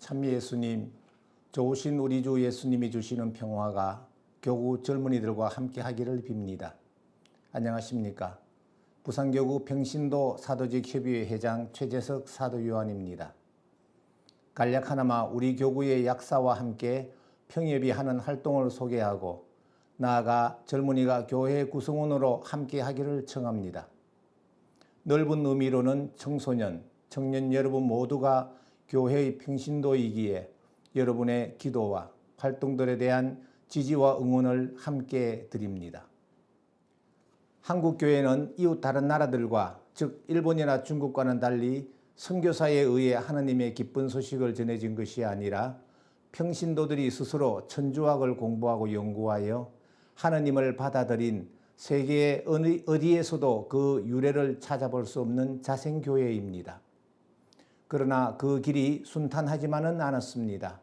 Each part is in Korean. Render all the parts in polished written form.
참 예수님, 좋으신 우리 주 예수님이 주시는 평화가 교구 젊은이들과 함께 하기를 빕니다. 안녕하십니까? 부산교구 평신도 사도직협의회 회장 최재석 사도요한입니다. 간략하나마 우리 교구의 약사와 함께 평협이 하는 활동을 소개하고 나아가 젊은이가 교회 구성원으로 함께 하기를 청합니다. 넓은 의미로는 청소년, 청년 여러분 모두가 교회의 평신도이기에 여러분의 기도와 활동들에 대한 지지와 응원을 함께 드립니다. 한국교회는 이웃 다른 나라들과 즉 일본이나 중국과는 달리 선교사에 의해 하나님의 기쁜 소식을 전해진 것이 아니라 평신도들이 스스로 천주학을 공부하고 연구하여 하나님을 받아들인 세계의 어디에서도 그 유래를 찾아볼 수 없는 자생교회입니다. 그러나 그 길이 순탄하지만은 않았습니다.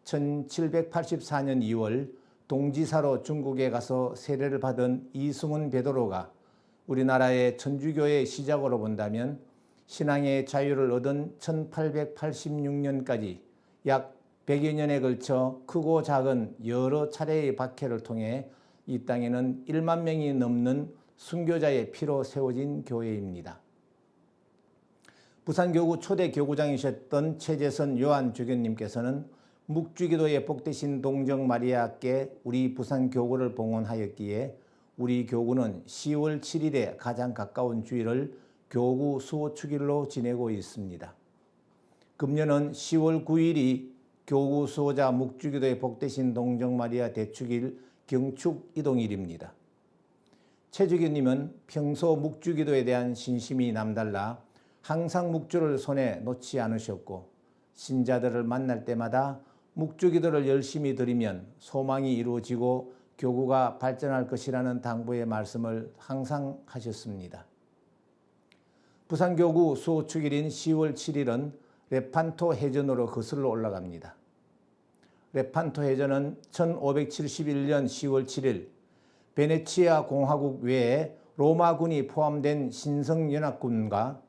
1784년 2월 동지사로 중국에 가서 세례를 받은 이승훈 베드로가 우리나라의 천주교의 시작으로 본다면 신앙의 자유를 얻은 1886년까지 약 100여 년에 걸쳐 크고 작은 여러 차례의 박해를 통해 이 땅에는 1만 명이 넘는 순교자의 피로 세워진 교회입니다. 부산교구 초대 교구장이셨던 최재선 요한 주교님께서는 묵주기도에 복되신 동정 마리아께 우리 부산교구를 봉헌하였기에 우리 교구는 10월 7일에 가장 가까운 주일을 교구 수호축일로 지내고 있습니다. 금년은 10월 9일이 교구 수호자 묵주기도에 복되신 동정 마리아 대축일 경축 이동일입니다. 최 주교님은 평소 묵주기도에 대한 신심이 남달라 항상 묵주를 손에 놓지 않으셨고 신자들을 만날 때마다 묵주기도를 열심히 드리면 소망이 이루어지고 교구가 발전할 것이라는 당부의 말씀을 항상 하셨습니다. 부산교구 수호축일인 10월 7일은 레판토 해전으로 거슬러 올라갑니다. 레판토 해전은 1571년 10월 7일 베네치아 공화국 외에 로마군이 포함된 신성연합군과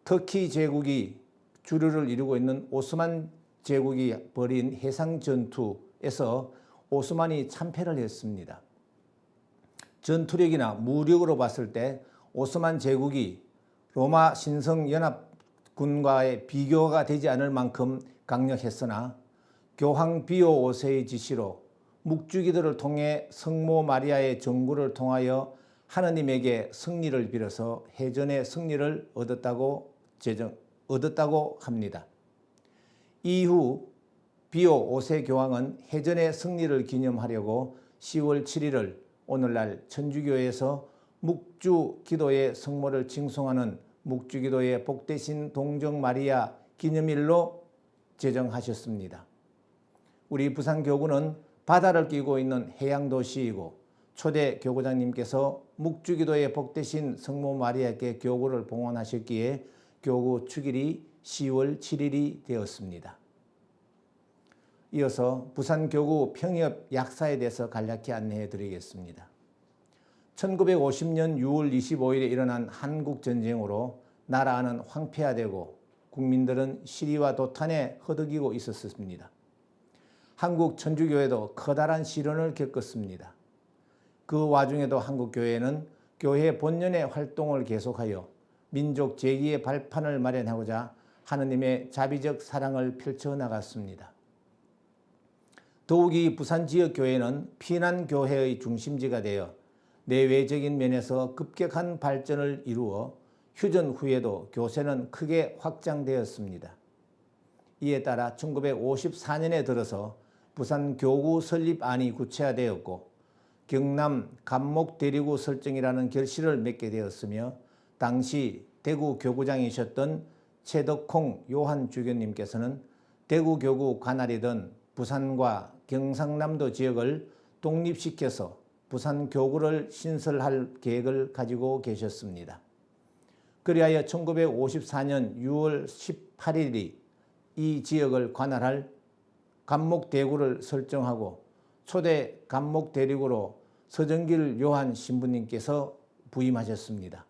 터키 제국이 주류를 이루고 있는 오스만 제국이 벌인 해상 전투에서 오스만이 참패를 했습니다. 전투력이나 무력으로 봤을 때 오스만 제국이 로마 신성연합군과의 비교가 되지 않을 만큼 강력했으나 교황 비오 5세의 지시로 묵주기도를 통해 성모 마리아의 전구를 통하여 하느님에게 승리를 빌어서 해전의 승리를 얻었다고 합니다. 이후 비오 5세 교황은 해전의 승리를 기념하려고 10월 7일을 오늘날 천주교에서 묵주기도의 성모를 칭송하는 묵주기도의 복되신 동정 마리아 기념일로 제정하셨습니다. 우리 부산교구는 바다를 끼고 있는 해양도시이고 초대 교구장님께서 묵주기도의 복되신 성모 마리아께 교구를 봉헌하셨기에 교구 축일이 10월 7일이 되었습니다. 이어서 부산교구 평협 약사에 대해서 간략히 안내해 드리겠습니다. 1950년 6월 25일에 일어난 한국전쟁으로 나라는 황폐화되고 국민들은 시리와 도탄에 허덕이고 있었습니다. 한국 천주교회도 커다란 시련을 겪었습니다. 그 와중에도 한국교회는 교회 본연의 활동을 계속하여 민족 재기의 발판을 마련하고자 하느님의 자비적 사랑을 펼쳐나갔습니다. 더욱이 부산 지역교회는 피난교회의 중심지가 되어 내외적인 면에서 급격한 발전을 이루어 휴전 후에도 교세는 크게 확장되었습니다. 이에 따라 1954년에 들어서 부산교구 설립안이 구체화되었고 경남 감목대리구 설정이라는 결실을 맺게 되었으며 당시 대구 교구장이셨던 최덕홍 요한 주교님께서는 대구 교구 관할이던 부산과 경상남도 지역을 독립시켜서 부산 교구를 신설할 계획을 가지고 계셨습니다. 그리하여 1954년 6월 18일이 이 지역을 관할할 감목대구를 설정하고 초대 감목대리구로 서정길 요한 신부님께서 부임하셨습니다.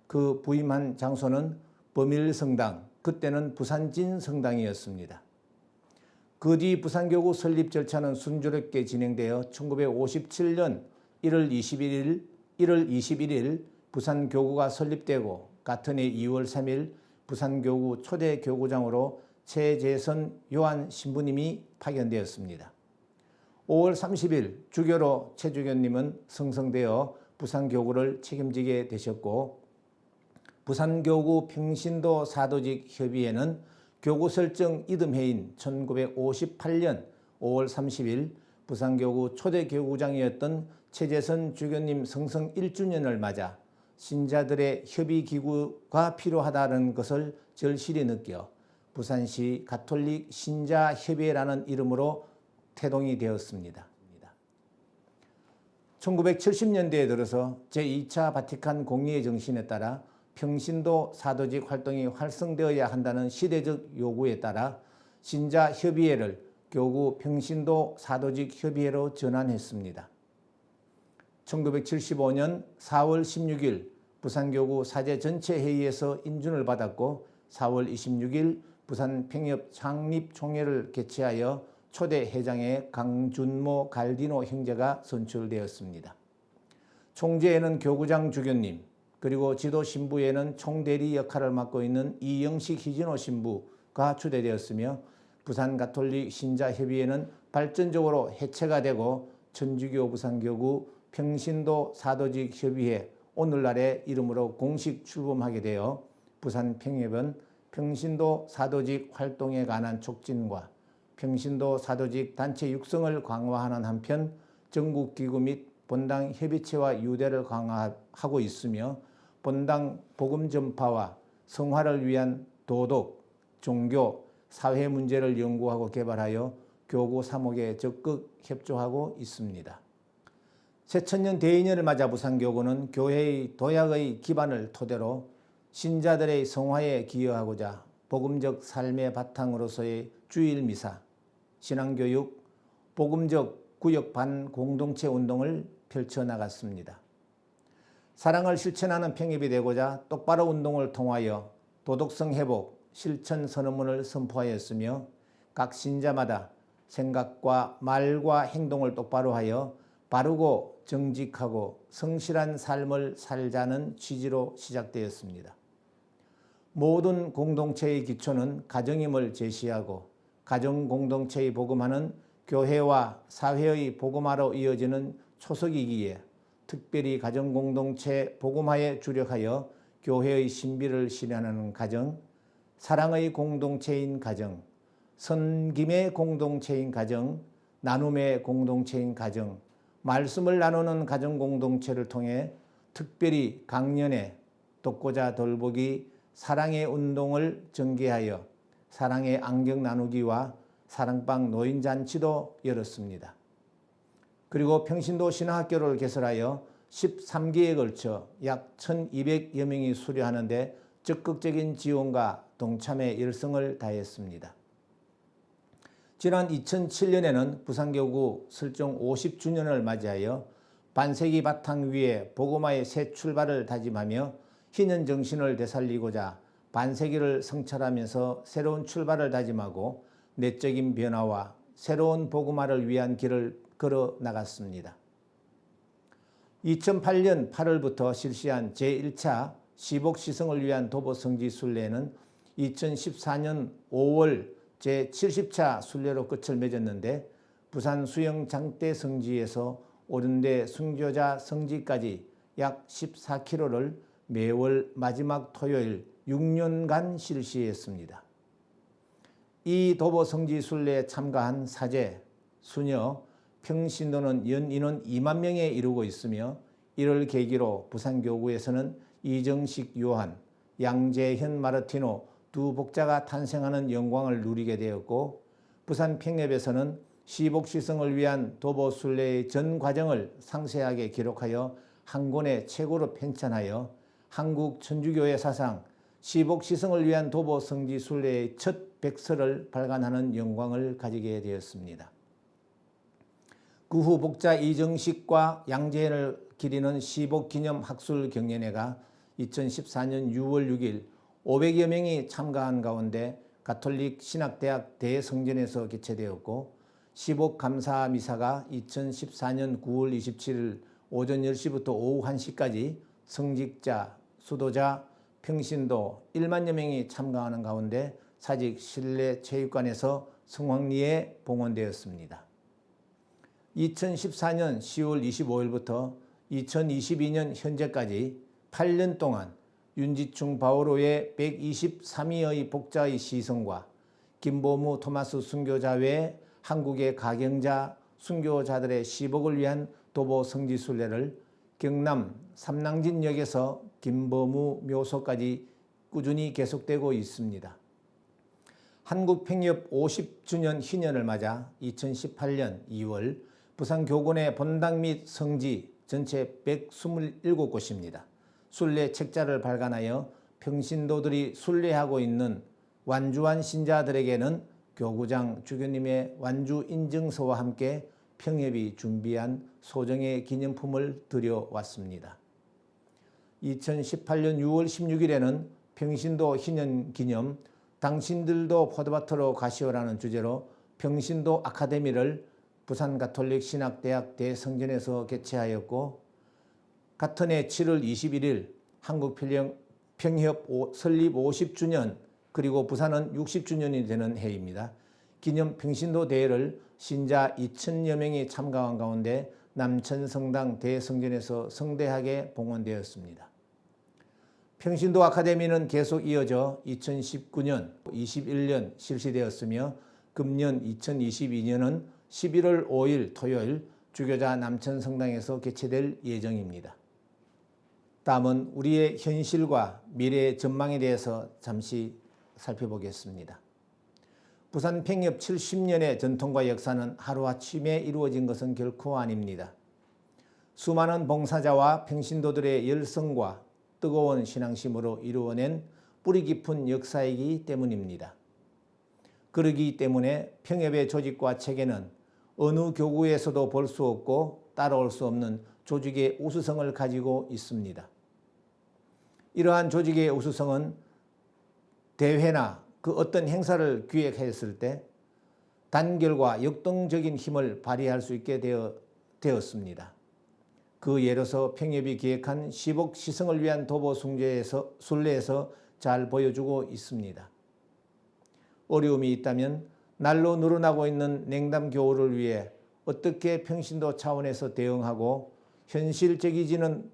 그 부임한 장소는 범일성당, 그때는 부산진성당이었습니다. 그 뒤 부산교구 설립 절차는 순조롭게 진행되어 1957년 1월 21일 부산교구가 설립되고 같은 해 2월 3일 부산교구 초대 교구장으로 최재선 요한 신부님이 파견되었습니다. 5월 30일 주교로 최주교님은 성성되어 부산교구를 책임지게 되셨고 부산교구 평신도 사도직 협의회는 교구 설정 이듬해인 1958년 5월 30일 부산교구 초대 교구장이었던 최재선 주교님 성성 1주년을 맞아 신자들의 협의기구가 필요하다는 것을 절실히 느껴 부산시 가톨릭 신자협의회라는 이름으로 태동이 되었습니다. 1970년대에 들어서 제2차 바티칸 공의의 정신에 따라 평신도 사도직 활동이 활성되어야 한다는 시대적 요구에 따라 신자협의회를 교구 평신도 사도직 협의회로 전환했습니다. 1975년 4월 16일 부산교구 사제 전체 회의에서 인준을 받았고 4월 26일 부산 평협 창립총회를 개최하여 초대 회장에 강준모 갈디노 형제가 선출되었습니다. 총재에는 교구장 주교님, 그리고 지도 신부에는 총대리 역할을 맡고 있는 이영식 희진호 신부가 추대되었으며 부산 가톨릭 신자협의회는 발전적으로 해체가 되고 천주교 부산교구 평신도 사도직 협의회 오늘날의 이름으로 공식 출범하게 되어 부산 평협은 평신도 사도직 활동에 관한 촉진과 평신도 사도직 단체 육성을 강화하는 한편 전국기구 및 본당 협의체와 유대를 강화하고 있으며 본당 복음 전파와 성화를 위한 도덕, 종교, 사회 문제를 연구하고 개발하여 교구 사목에 적극 협조하고 있습니다. 새천년 대인년을 맞아 부산교구는 교회의 도약의 기반을 토대로 신자들의 성화에 기여하고자 복음적 삶의 바탕으로서의 주일미사, 신앙교육, 복음적 구역 반공동체 운동을 펼쳐나갔습니다. 사랑을 실천하는 평협이 되고자 똑바로 운동을 통하여 도덕성 회복, 실천 선언문을 선포하였으며 각 신자마다 생각과 말과 행동을 똑바로 하여 바르고 정직하고 성실한 삶을 살자는 취지로 시작되었습니다. 모든 공동체의 기초는 가정임을 제시하고 가정 공동체의 복음화는 교회와 사회의 복음화로 이어지는 초석이기에 특별히 가정 공동체 복음화에 주력하여 교회의 신비를 실현하는 가정, 사랑의 공동체인 가정, 섬김의 공동체인 가정, 나눔의 공동체인 가정, 말씀을 나누는 가정 공동체를 통해 특별히 강년에 돕고자 돌보기 사랑의 운동을 전개하여 사랑의 안경 나누기와 사랑방 노인잔치도 열었습니다. 그리고 평신도 신학교를 개설하여 13기에 걸쳐 약 1200여 명이 수료하는 데 적극적인 지원과 동참의 열성을 다했습니다. 지난 2007년에는 부산교구 설정 50주년을 맞이하여 반세기 바탕 위에 복음화의 새 출발을 다짐하며 희년 정신을 되살리고자 반세기를 성찰하면서 새로운 출발을 다짐하고 내적인 변화와 새로운 복음화를 위한 길을 걸어 나갔습니다. 2008년 8월부터 실시한 제1차 시복시성을 위한 도보성지 순례는 2014년 5월 제70차 순례로 끝을 맺었는데 부산 수영 장대 성지에서 오른대 순교자 성지까지 약 14km를 매월 마지막 토요일 6년간 실시했습니다. 이 도보성지 순례에 참가한 사제, 수녀, 평신도는 연 인원 2만 명에 이르고 있으며 이를 계기로 부산교구에서는 이정식 요한, 양재현 마르티노 두 복자가 탄생하는 영광을 누리게 되었고 부산 평협에서는 시복시성을 위한 도보순례의 전 과정을 상세하게 기록하여 한 권의 책으로 편찬하여 한국 천주교회 사상 시복시성을 위한 도보성지 순례의 첫 백서를 발간하는 영광을 가지게 되었습니다. 그 후 복자 이정식과 양재현을 기리는 시복기념 학술경연회가 2014년 6월 6일 500여 명이 참가한 가운데 가톨릭 신학대학 대성전에서 개최되었고, 시복 감사 미사가 2014년 9월 27일 오전 10시부터 오후 1시까지 성직자, 수도자, 평신도 1만여 명이 참가하는 가운데 사직 실내 체육관에서 성황리에 봉헌되었습니다. 2014년 10월 25일부터 2022년 현재까지 8년 동안 윤지충 바오로의 123위의 복자의 시선과 김보무 토마스 순교자 외 한국의 가경자 순교자들의 시복을 위한 도보 성지순례를 경남 삼낭진역에서 김보무 묘소까지 꾸준히 계속되고 있습니다. 한국팽협 50주년 희년을 맞아 2018년 2월 부산교군의 본당 및 성지 전체 127곳입니다. 순례 책자를 발간하여 평신도들이 순례하고 있는 완주한 신자들에게는 교구장 주교님의 완주 인증서와 함께 평협이 준비한 소정의 기념품을 드려왔습니다. 2018년 6월 16일에는 평신도 희년 기념 당신들도 포도밭으로 가시오라는 주제로 평신도 아카데미를 부산가톨릭 신학대학 대성전에서 개최하였고, 같은 해 7월 21일 한국평협 설립 50주년 그리고 부산은 60주년이 되는 해입니다. 기념 평신도 대회를 신자 2,000여 명이 참가한 가운데 남천성당 대성전에서 성대하게 봉헌되었습니다. 평신도 아카데미는 계속 이어져 2019년, 21년 실시되었으며 금년 2022년은 11월 5일 토요일 주교자 남천성당에서 개최될 예정입니다. 다음은 우리의 현실과 미래의 전망에 대해서 잠시 살펴보겠습니다. 부산 평협 70년의 전통과 역사는 하루아침에 이루어진 것은 결코 아닙니다. 수많은 봉사자와 평신도들의 열성과 뜨거운 신앙심으로 이루어낸 뿌리 깊은 역사이기 때문입니다. 그러기 때문에 평협의 조직과 체계는 어느 교구에서도 볼 수 없고 따라올 수 없는 조직의 우수성을 가지고 있습니다. 이러한 조직의 우수성은 대회나 그 어떤 행사를 기획했을 때 단결과 역동적인 힘을 발휘할 수 있게 되었습니다. 그 예로서 평협이 기획한 시복 시승을 위한 도보 순례에서 잘 보여주고 있습니다. 어려움이 있다면 날로 늘어나고 있는 냉담 교우를 위해 어떻게 평신도 차원에서 대응하고 현실적이기는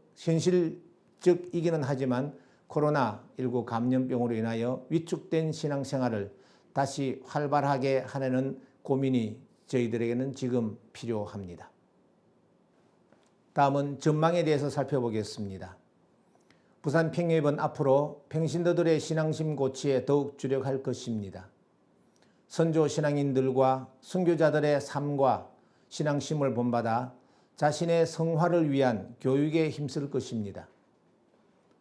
하지만 코로나19 감염병으로 인하여 위축된 신앙생활을 다시 활발하게 하려는 고민이 저희들에게는 지금 필요합니다. 다음은 전망에 대해서 살펴보겠습니다. 부산 평협은 앞으로 평신도들의 신앙심 고취에 더욱 주력할 것입니다. 선조 신앙인들과 순교자들의 삶과 신앙심을 본받아 자신의 성화를 위한 교육에 힘쓸 것입니다.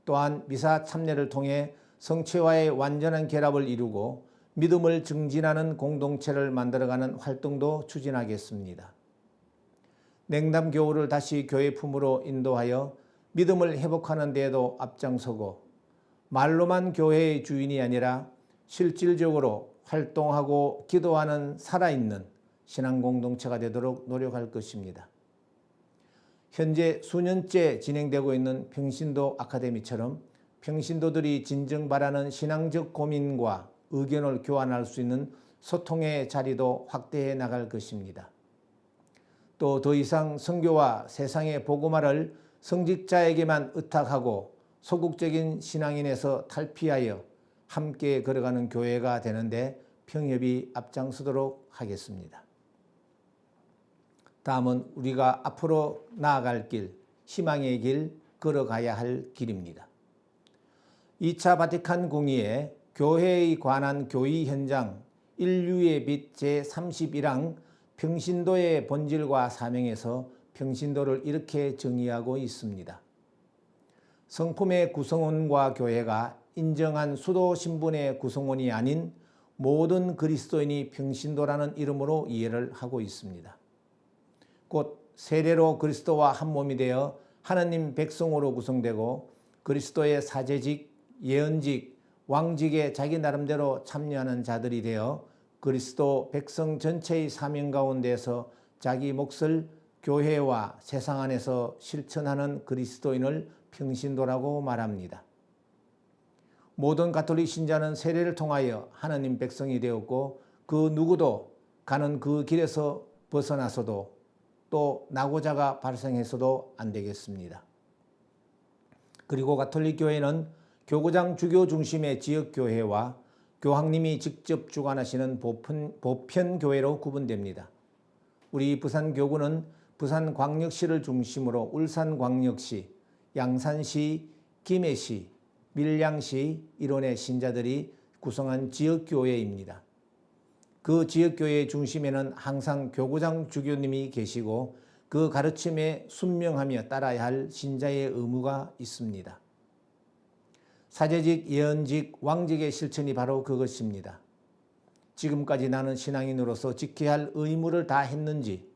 또한 미사 참여를 통해 성체와의 완전한 결합을 이루고 믿음을 증진하는 공동체를 만들어가는 활동도 추진하겠습니다. 냉담 교우를 다시 교회 품으로 인도하여 믿음을 회복하는 데에도 앞장서고 말로만 교회의 주인이 아니라 실질적으로 활동하고 기도하는 살아있는 신앙 공동체가 되도록 노력할 것입니다. 현재 수년째 진행되고 있는 평신도 아카데미처럼 평신도들이 진정 바라는 신앙적 고민과 의견을 교환할 수 있는 소통의 자리도 확대해 나갈 것입니다. 또 더 이상 선교와 세상의 복음화를 성직자에게만 의탁하고 소극적인 신앙인에서 탈피하여 함께 걸어가는 교회가 되는데 평협이 앞장서도록 하겠습니다. 다음은 우리가 앞으로 나아갈 길, 희망의 길, 걸어가야 할 길입니다. 2차 바티칸 공의회 교회에 관한 교의 현장 인류의 빛 제31항 평신도의 본질과 사명에서 평신도를 이렇게 정의하고 있습니다. 성품의 구성원과 교회가 인정한 수도 신분의 구성원이 아닌 모든 그리스도인이 평신도라는 이름으로 이해를 하고 있습니다. 곧 세례로 그리스도와 한 몸이 되어 하나님 백성으로 구성되고 그리스도의 사제직, 예언직, 왕직에 자기 나름대로 참여하는 자들이 되어 그리스도 백성 전체의 사명 가운데서 자기 몫을 교회와 세상 안에서 실천하는 그리스도인을 평신도라고 말합니다. 모든 가톨릭 신자는 세례를 통하여 하나님 백성이 되었고 그 누구도 가는 그 길에서 벗어나서도 또 낙오자가 발생해서도 안 되겠습니다. 그리고 가톨릭 교회는 교구장 주교 중심의 지역교회와 교황님이 직접 주관하시는 보편교회로 구분됩니다. 우리 부산교구는 부산광역시를 중심으로 울산광역시, 양산시, 김해시, 밀양시 일원의 신자들이 구성한 지역교회입니다. 그 지역교회의 중심에는 항상 교구장 주교님이 계시고 그 가르침에 순명하며 따라야 할 신자의 의무가 있습니다. 사제직, 예언직, 왕직의 실천이 바로 그것입니다. 지금까지 나는 신앙인으로서 지켜야 할 의무를 다 했는지,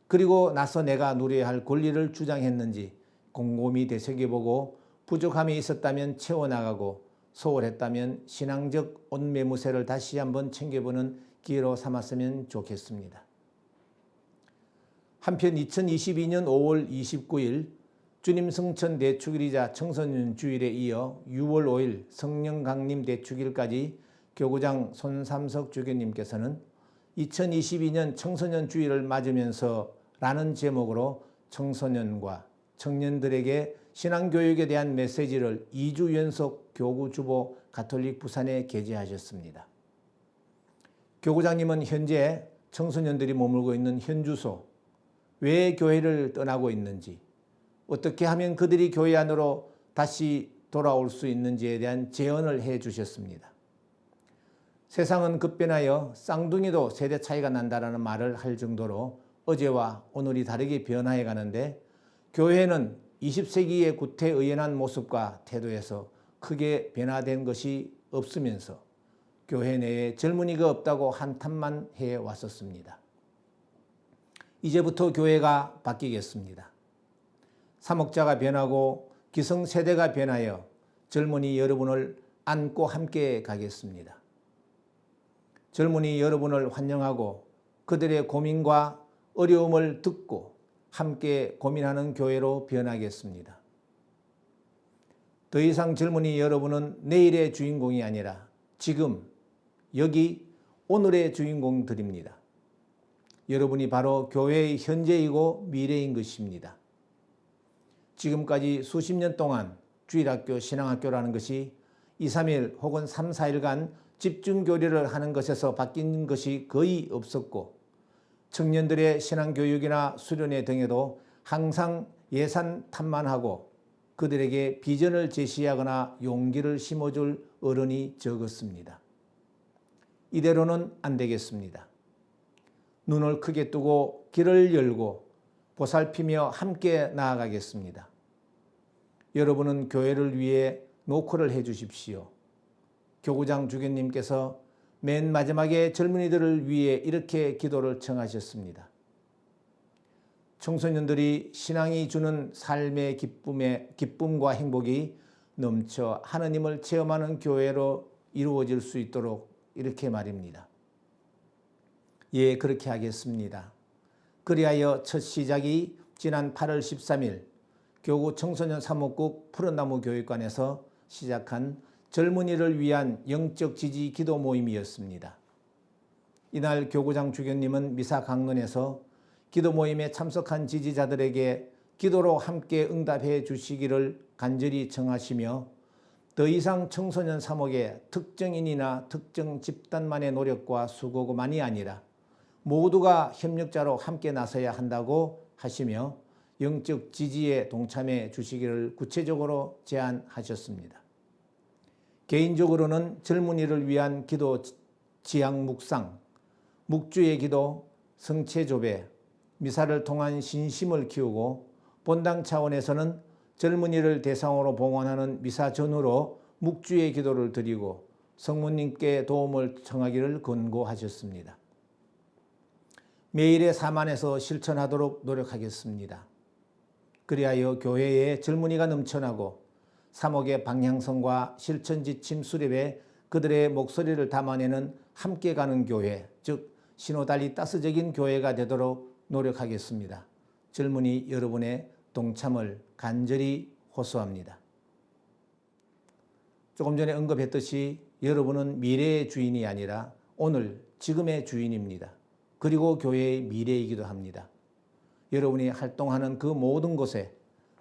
그리고 나서 내가 누려야 할 권리를 주장했는지 곰곰이 되새겨보고 부족함이 있었다면 채워나가고 소홀했다면 신앙적 옷매무새를 다시 한번 챙겨보는 기회로 삼았으면 좋겠습니다. 한편 2022년 5월 29일 주님 성천 대축일이자 청소년 주일에 이어 6월 5일 성령 강림 대축일까지 교구장 손삼석 주교님께서는 2022년 청소년 주일을 맞으면서 라는 제목으로 청소년과 청년들에게 신앙교육에 대한 메시지를 2주 연속 교구주보 가톨릭 부산에 게재하셨습니다. 교구장님은 현재 청소년들이 머물고 있는 현주소, 왜 교회를 떠나고 있는지, 어떻게 하면 그들이 교회 안으로 다시 돌아올 수 있는지에 대한 제언을 해 주셨습니다. 세상은 급변하여 쌍둥이도 세대 차이가 난다라는 말을 할 정도로 어제와 오늘이 다르게 변화해 가는데 교회는 20세기의 구태의연한 모습과 태도에서 크게 변화된 것이 없으면서 교회 내에 젊은이가 없다고 한탄만 해왔었습니다. 이제부터 교회가 바뀌겠습니다. 사목자가 변하고 기성세대가 변하여 젊은이 여러분을 안고 함께 가겠습니다. 젊은이 여러분을 환영하고 그들의 고민과 어려움을 듣고 함께 고민하는 교회로 변하겠습니다. 더 이상 젊은이 여러분은 내일의 주인공이 아니라 지금, 여기, 오늘의 주인공들입니다. 여러분이 바로 교회의 현재이고 미래인 것입니다. 지금까지 수십 년 동안 주일학교, 신앙학교라는 것이 2, 3일 혹은 3, 4일간 집중교리를 하는 것에서 바뀐 것이 거의 없었고 청년들의 신앙교육이나 수련회 등에도 항상 예산 탓만하고 그들에게 비전을 제시하거나 용기를 심어줄 어른이 적었습니다. 이대로는 안 되겠습니다. 눈을 크게 뜨고 길을 열고 보살피며 함께 나아가겠습니다. 여러분은 교회를 위해 노크를 해 주십시오. 교구장 주교님께서 맨 마지막에 젊은이들을 위해 이렇게 기도를 청하셨습니다. 청소년들이 신앙이 주는 삶의 기쁨과 행복이 넘쳐 하느님을 체험하는 교회로 이루어질 수 있도록 이렇게 말입니다. 예, 그렇게 하겠습니다. 그리하여 첫 시작이 지난 8월 13일 교구 청소년 사목국 푸른나무 교육관에서 시작한 젊은이를 위한 영적 지지 기도 모임이었습니다. 이날 교구장 주교님은 미사 강론에서 기도 모임에 참석한 지지자들에게 기도로 함께 응답해 주시기를 간절히 청하시며 더 이상 청소년 사목의 특정인이나 특정 집단만의 노력과 수고만이 아니라 모두가 협력자로 함께 나서야 한다고 하시며 영적 지지에 동참해 주시기를 구체적으로 제안하셨습니다. 개인적으로는 젊은이를 위한 기도 지향 묵상, 묵주의 기도, 성체조배, 미사를 통한 신심을 키우고 본당 차원에서는 젊은이를 대상으로 봉헌하는 미사 전후로 묵주의 기도를 드리고 성모님께 도움을 청하기를 권고하셨습니다. 매일의 삶 안에서 실천하도록 노력하겠습니다. 그리하여 교회에 젊은이가 넘쳐나고 사목의 방향성과 실천 지침 수립에 그들의 목소리를 담아내는 함께 가는 교회, 즉 신호달리 따스적인 교회가 되도록 노력하겠습니다. 젊은이 여러분의 동참을 간절히 호소합니다. 조금 전에 언급했듯이 여러분은 미래의 주인이 아니라 오늘, 지금의 주인입니다. 그리고 교회의 미래이기도 합니다. 여러분이 활동하는 그 모든 곳에,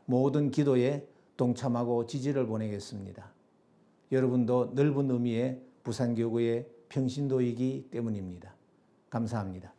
모든 기도에 동참하고 지지를 보내겠습니다. 여러분도 넓은 의미의 부산교구의 평신도이기 때문입니다. 감사합니다.